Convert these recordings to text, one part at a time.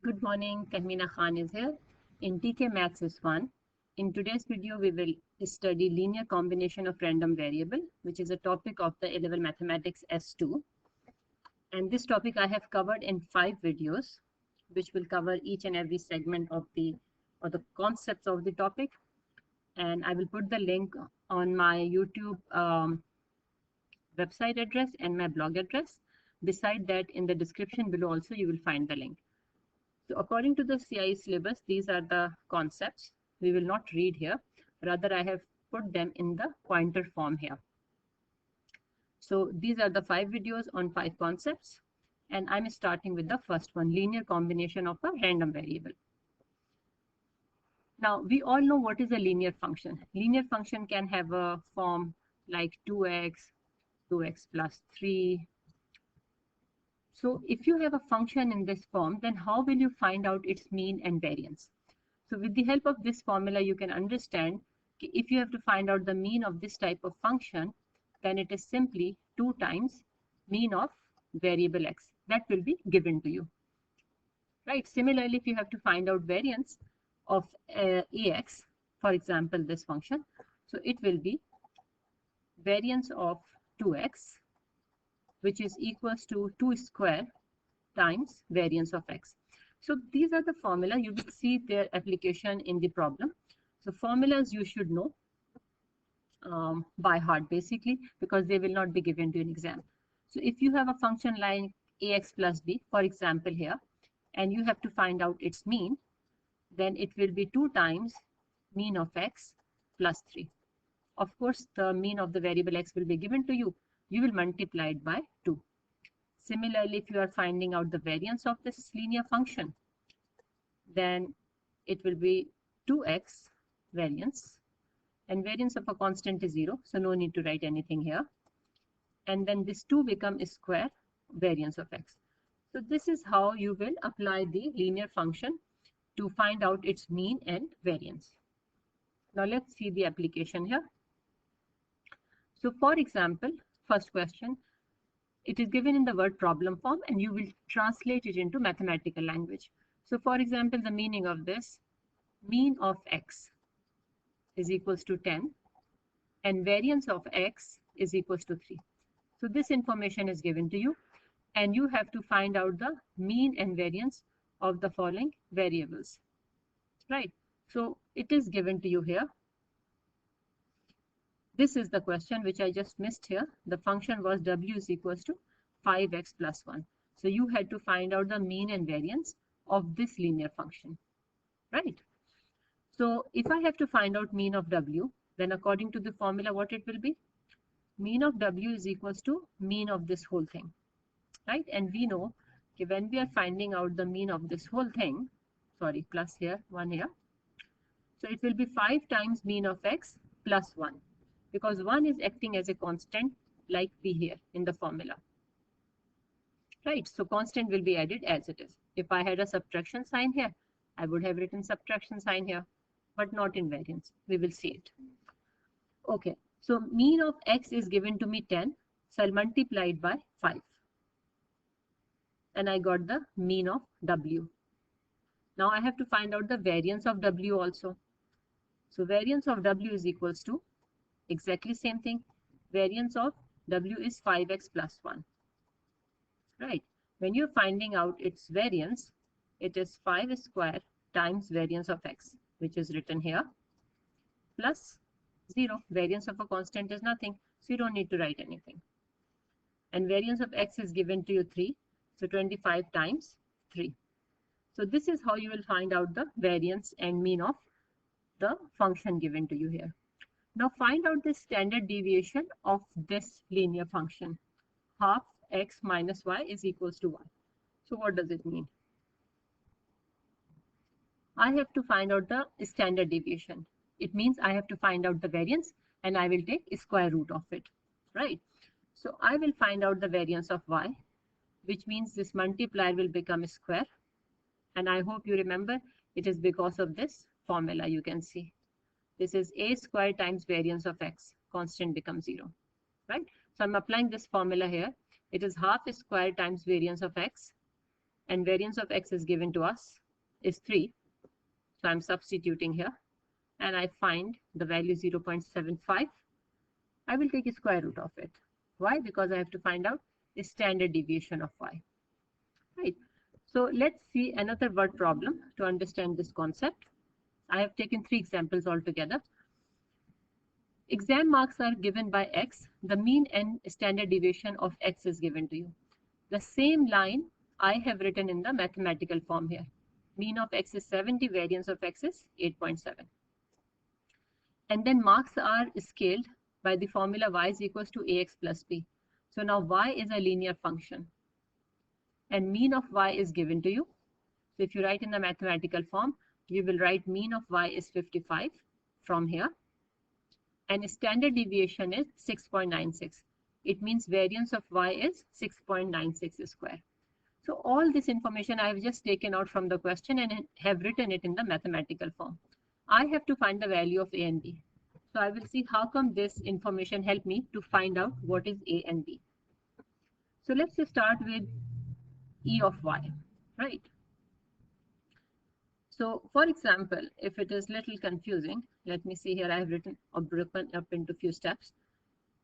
Good morning, Tahmina Khan is here. In TK Maths is 1. In today's video, we will study linear combination of random variable, which is a topic of the A-Level Mathematics S2. And this topic I have covered in 5 videos, which will cover each and every segment of the concepts of the topic. And I will put the link on my YouTube website address and my blog address. Beside that, in the description below also, you will find the link. So according to the CIE syllabus, these are the concepts. We will not read here. Rather, I have put them in the pointer form here. So these are the 5 videos on 5 concepts. And I'm starting with the first one, linear combination of a random variable. Now, we all know what is a linear function. Linear function can have a form like 2x, 2x plus 3. So if you have a function in this form, then how will you find out its mean and variance? So with the help of this formula, you can understand if you have to find out the mean of this type of function, then it is simply 2 times mean of variable x. That will be given to you. Right? Similarly, if you have to find out variance of ax, for example, this function, so it will be variance of 2x, which is equals to 2 square times variance of x. So these are the formula. You will see their application in the problem. So formulas you should know by heart basically, because they will not be given to an exam. So if you have a function like ax plus b, for example here, and you have to find out its mean, then it will be 2 times mean of x plus 3. Of course, the mean of the variable x will be given to you. You will multiply it by 2. Similarly, if you are finding out the variance of this linear function, then it will be 2x variance, and variance of a constant is 0, so no need to write anything here. And then this 2 becomes square variance of x. So this is how you will apply the linear function to find out its mean and variance. Now let's see the application here. So for example, first question, it is given in the word problem form and you will translate it into mathematical language. So for example, the meaning of this, mean of x is equals to 10 and variance of x is equals to 3. So this information is given to you and you have to find out the mean and variance of the following variables, right? So it is given to you here. This is the question which I just missed here. The function was w is equals to 5x plus 1. So you had to find out the mean and variance of this linear function, right? So if I have to find out mean of w, then according to the formula, what it will be? Mean of w is equals to mean of this whole thing, right? And we know when we are finding out the mean of this whole thing, sorry, plus here, 1 here. So it will be 5 times mean of x plus 1, because 1 is acting as a constant like p here in the formula, right? So constant will be added as it is. If I had a subtraction sign here, I would have written subtraction sign here, but not in variance. We will see it. Okay, so mean of x is given to me 10, so I'll multiply it by 5. And I got the mean of w. Now I have to find out the variance of w also. So variance of w is equals to exactly same thing. Variance of w is 5x plus 1. Right. When you're finding out its variance, it is 5 square times variance of x, which is written here, plus 0. Variance of a constant is nothing, so you don't need to write anything. And variance of x is given to you 3, so 25 times 3. So this is how you will find out the variance and mean of the function given to you here. Now find out the standard deviation of this linear function. Half x minus y is equals to 1. So what does it mean? I have to find out the standard deviation. It means I have to find out the variance and I will take square root of it, right? So I will find out the variance of y, which means this multiplier will become a square. And I hope you remember it is because of this formula you can see. This is a square times variance of x, constant becomes 0, right? So I'm applying this formula here. It is half square times variance of x and variance of x is given to us is 3. So I'm substituting here and I find the value 0.75. I will take a square root of it. Why? Because I have to find out the standard deviation of y. Right. So let's see another word problem to understand this concept. I have taken 3 examples altogether. Exam marks are given by x. The mean and standard deviation of x is given to you. The same line I have written in the mathematical form here. Mean of x is 70, variance of x is 8.7. And then marks are scaled by the formula y is equals to ax plus b. So now y is a linear function and mean of y is given to you. So if you write in the mathematical form, you will write mean of y is 55 from here and standard deviation is 6.96. It means variance of y is 6.96 square. So all this information I have just taken out from the question and have written it in the mathematical form. I have to find the value of a and b. So I will see how come this information helped me to find out what is a and b. So let's just start with e of y, right? So for example, if it is little confusing, let me see here, I have written or broken up into few steps.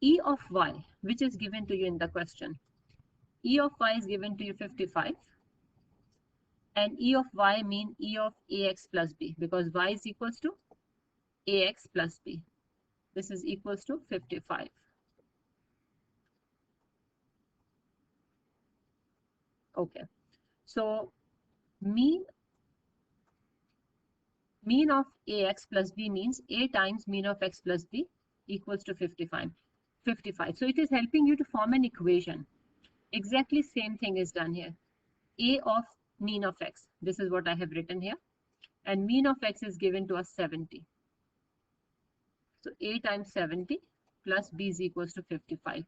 E of y, which is given to you in the question. E of y is given to you 55 and E of y mean E of ax plus b because y is equals to ax plus b. This is equals to 55. Okay, so mean of ax plus b means a times mean of x plus b equals to 55. So it is helping you to form an equation. Exactly same thing is done here. A of mean of x, this is what I have written here, and mean of x is given to us 70. So a times 70 plus b is equals to 55.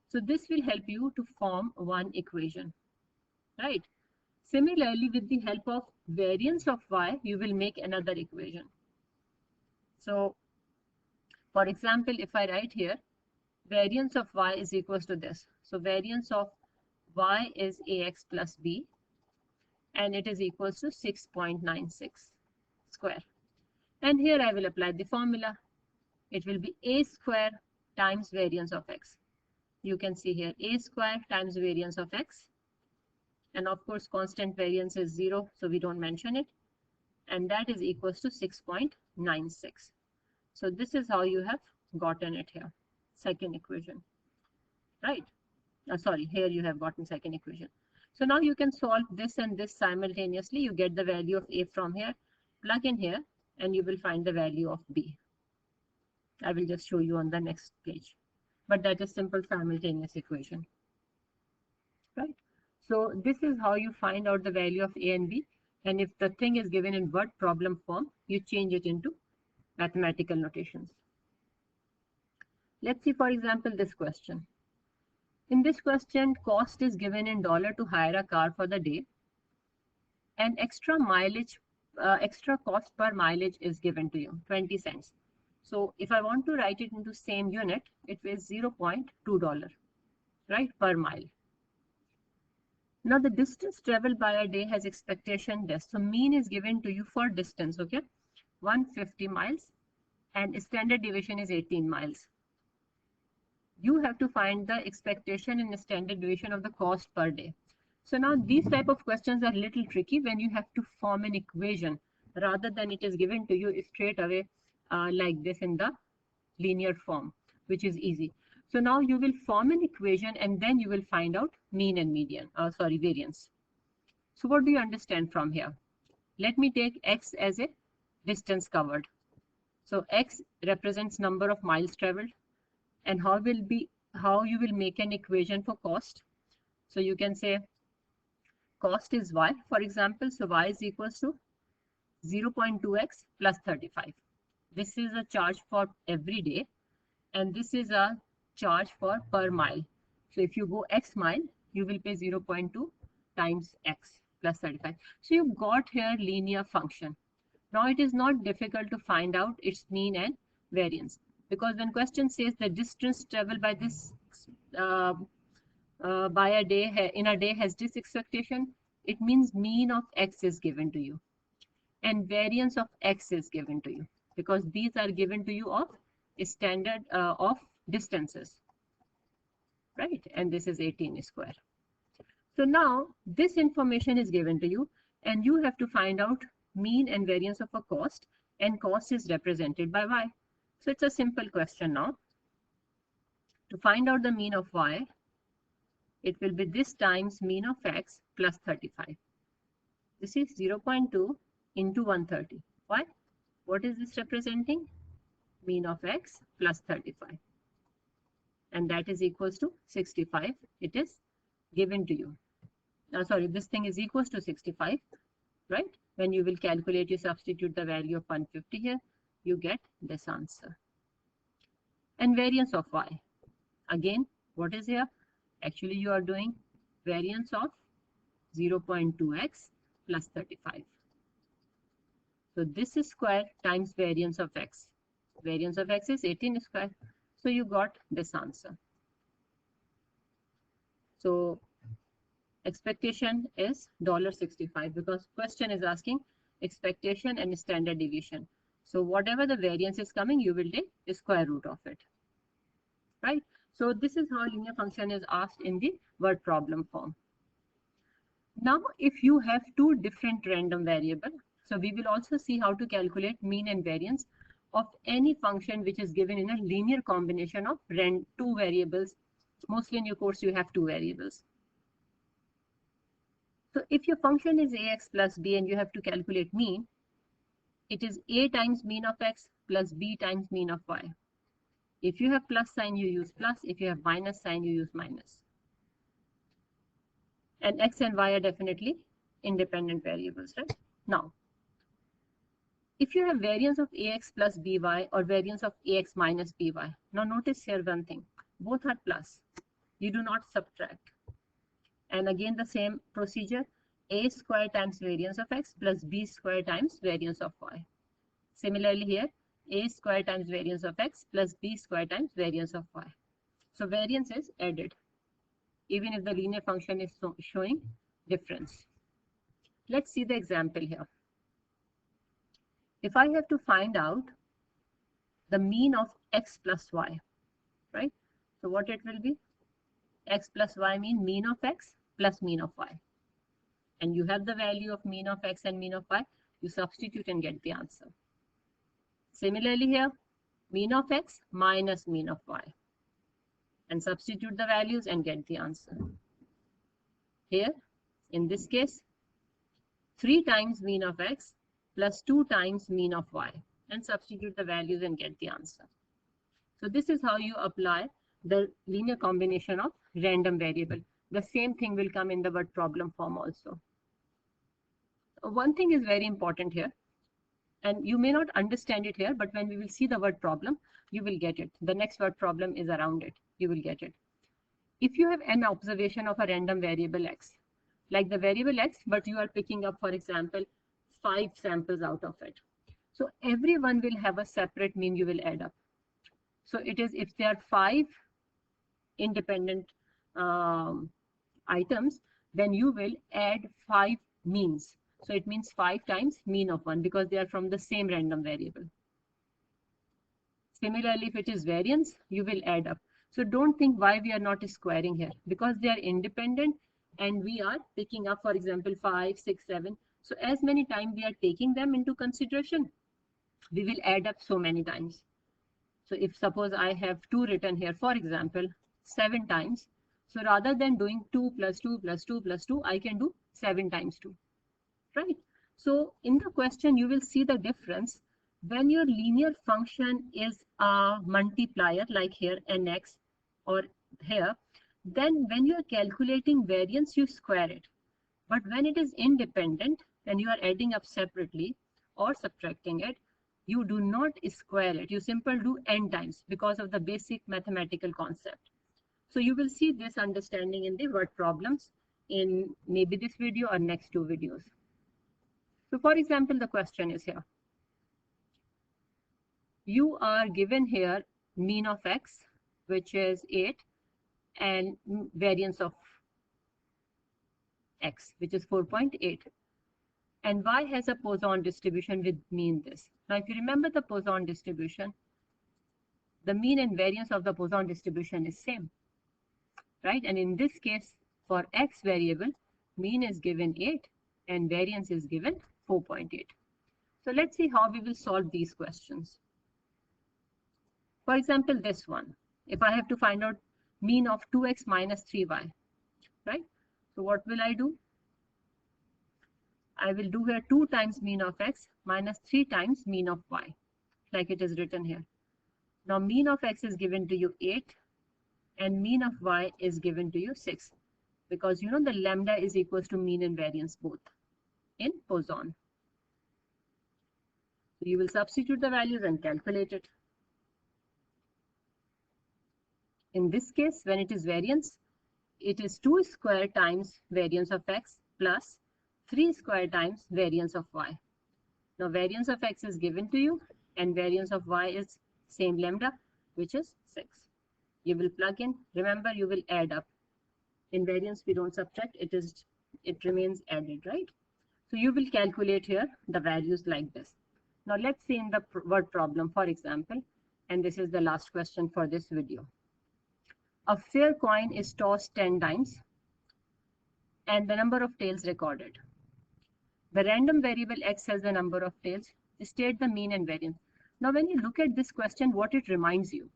So this will help you to form one equation, right? Similarly, with the help of variance of y, you will make another equation. So for example, if I write here, variance of y is equals to this. So variance of y is ax plus b and it is equals to 6.96 square. And here I will apply the formula. It will be a square times variance of x. You can see here a square times variance of x. And of course, constant variance is 0, so we don't mention it. And that is equals to 6.96. So this is how you have gotten it here. Second equation, right? Sorry, here you have gotten second equation. So now you can solve this and this simultaneously. You get the value of a from here, plug in here, and you will find the value of b. I will just show you on the next page. But that is simple simultaneous equation, right? So this is how you find out the value of a and b. And if the thing is given in word problem form, you change it into mathematical notations. Let's see, for example, this question. In this question, cost is given in dollar to hire a car for the day, and extra cost per mileage is given to you, 20 cents. So if I want to write it into same unit, it is $0.2, right, per mile. Now the distance traveled by a day has expectation this. So mean is given to you for distance, okay, 150 miles, and standard deviation is 18 miles. You have to find the expectation and the standard deviation of the cost per day. So now these type of questions are a little tricky when you have to form an equation rather than it is given to you straight away like this in the linear form, which is easy. So now you will form an equation and then you will find out mean and median, variance. So what do you understand from here? Let me take x as a distance covered. So x represents number of miles traveled. And how you will make an equation for cost. So you can say cost is y, for example. So y is equals to 0.2x plus 35. This is a charge for every day, and this is a charge for per mile. So if you go x mile, you will pay 0.2 times x plus 35. So you got here linear function. Now it is not difficult to find out its mean and variance. Because when question says the distance traveled by this by a day in a day has this expectation, it means mean of x is given to you and variance of x is given to you, because these are given to you of standard of distances, right? And this is 18 square. So now this information is given to you and you have to find out mean and variance of a cost, and cost is represented by y. So it's a simple question now. To find out the mean of y, it will be this times mean of x plus 35. This is 0.2 into 130. Why? What is this representing? Mean of x plus 35. And that is equals to 65. It is given to you. Sorry, this thing is equals to 65, right? When you will calculate, you substitute the value of 150 here, you get this answer. And variance of y. Again, what is here? Actually, you are doing variance of 0.2x plus 35. So this is square times variance of x. Variance of x is 18 square. So you got this answer. So expectation is $65 because question is asking expectation and standard deviation. So whatever the variance is coming, you will take the square root of it, right? So this is how linear function is asked in the word problem form. Now, if you have two different random variables, so we will also see how to calculate mean and variance of any function which is given in a linear combination of two variables. Mostly in your course, you have two variables. So if your function is ax plus b and you have to calculate mean, it is a times mean of x plus b times mean of y. If you have plus sign, you use plus. If you have minus sign, you use minus. And x and y are definitely independent variables, right? Now, if you have variance of ax plus by or variance of ax minus by, now notice here one thing. Both are plus. You do not subtract. And again, the same procedure, a square times variance of x plus b square times variance of y. Similarly here, a square times variance of x plus b square times variance of y. So variance is added, even if the linear function is showing difference. Let's see the example here. If I have to find out the mean of x plus y, right? So what it will be? X plus y mean of x plus mean of y. And you have the value of mean of x and mean of y, you substitute and get the answer. Similarly here, mean of x minus mean of y. And substitute the values and get the answer. Here, in this case, 3 times mean of x plus 2 times mean of y. And substitute the values and get the answer. So this is how you apply the linear combination of random variable. The same thing will come in the word problem form also. One thing is very important here, and you may not understand it here, but when we will see the word problem, you will get it. The next word problem is around it. You will get it. If you have an observation of a random variable x, like the variable x, but you are picking up, for example, 5 samples out of it. So every one will have a separate mean you will add up. So it is if there are 5 independent items, then you will add 5 means. So it means 5 times mean of one because they are from the same random variable. Similarly, if it is variance, you will add up. So don't think why we are not squaring here, because they are independent and we are picking up, for example, 5, 6, 7. So as many times we are taking them into consideration, we will add up so many times. So if suppose I have 2 written here, for example, 7 times. So rather than doing 2 plus 2 plus 2 plus 2, I can do 7 times 2, right? So in the question, you will see the difference. When your linear function is a multiplier, like here nx or here, then when you are calculating variance, you square it. But when it is independent, when you are adding up separately or subtracting it, you do not square it. You simply do n times because of the basic mathematical concept. So you will see this understanding in the word problems in maybe this video or next 2 videos. So for example, the question is here. You are given here mean of x, which is 8, and variance of x, which is 4.8. And y has a Poisson distribution with mean this. Now, if you remember the Poisson distribution, the mean and variance of the Poisson distribution is same, right? And in this case, for x variable, mean is given 8 and variance is given 4.8. So let's see how we will solve these questions. For example, this one, if I have to find out mean of 2x minus 3y, right? So what will I do? I will do here 2 times mean of x minus 3 times mean of y, like it is written here. Now mean of x is given to you 8 and mean of y is given to you 6, because you know the lambda is equals to mean and variance both in Poisson. So you will substitute the values and calculate it. In this case, when it is variance, it is 2 square times variance of x plus 3 square times variance of y. Now variance of x is given to you and variance of y is same lambda, which is 6. You will plug in. Remember, you will add up. In variance, we don't subtract. It remains added, right? So you will calculate here the values like this. Now let's see in the word problem, for example, and this is the last question for this video. A fair coin is tossed 10 times and the number of tails recorded. The random variable x has the number of tails. State the mean and variance. Now when you look at this question, what it reminds you?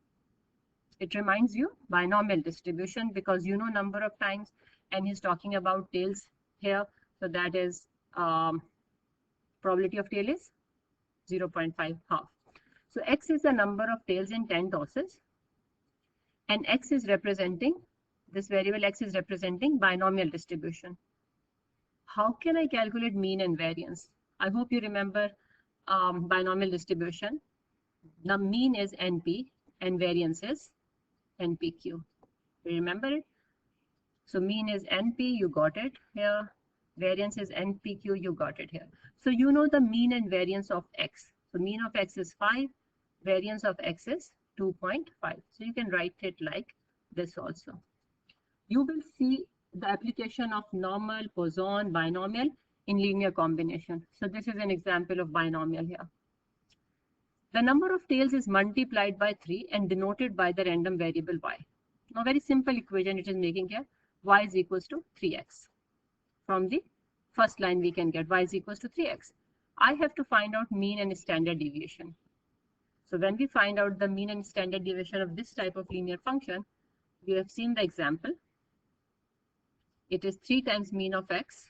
It reminds you binomial distribution, because you know number of times and he's talking about tails here. So that is probability of tail is 0.5 half. So x is the number of tails in 10 tosses and x is representing, this variable x is representing binomial distribution. How can I calculate mean and variance? I hope you remember binomial distribution. The mean is NP and variance is NPQ. Remember it? So mean is NP, you got it here. Variance is NPQ, you got it here. So you know the mean and variance of x. So mean of x is 5, variance of x is 2.5. So you can write it like this also. You will see the application of normal, Poisson, binomial in linear combination. So this is an example of binomial here. The number of tails is multiplied by 3 and denoted by the random variable y. Now very simple equation it is making here. Y is equals to 3x. From the first line we can get y is equals to 3x. I have to find out mean and standard deviation. So when we find out the mean and standard deviation of this type of linear function, we have seen the example. It is 3 times mean of x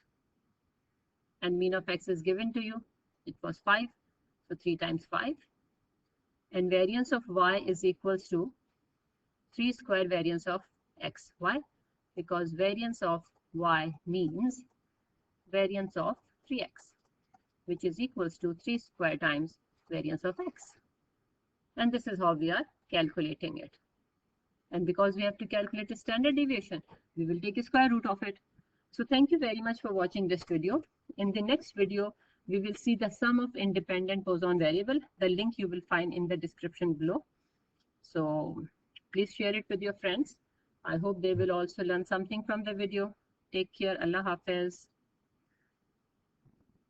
and mean of x is given to you. It was 5. So 3 times 5. And variance of y is equals to 3 square variance of x. Why? Because variance of y means variance of 3x, which is equals to 3 square times variance of x. And this is how we are calculating it. And because we have to calculate a standard deviation, we will take a square root of it. So thank you very much for watching this video. In the next video, we will see the sum of independent Poisson variable. The link you will find in the description below. So please share it with your friends. I hope they will also learn something from the video. Take care. Allah Hafiz.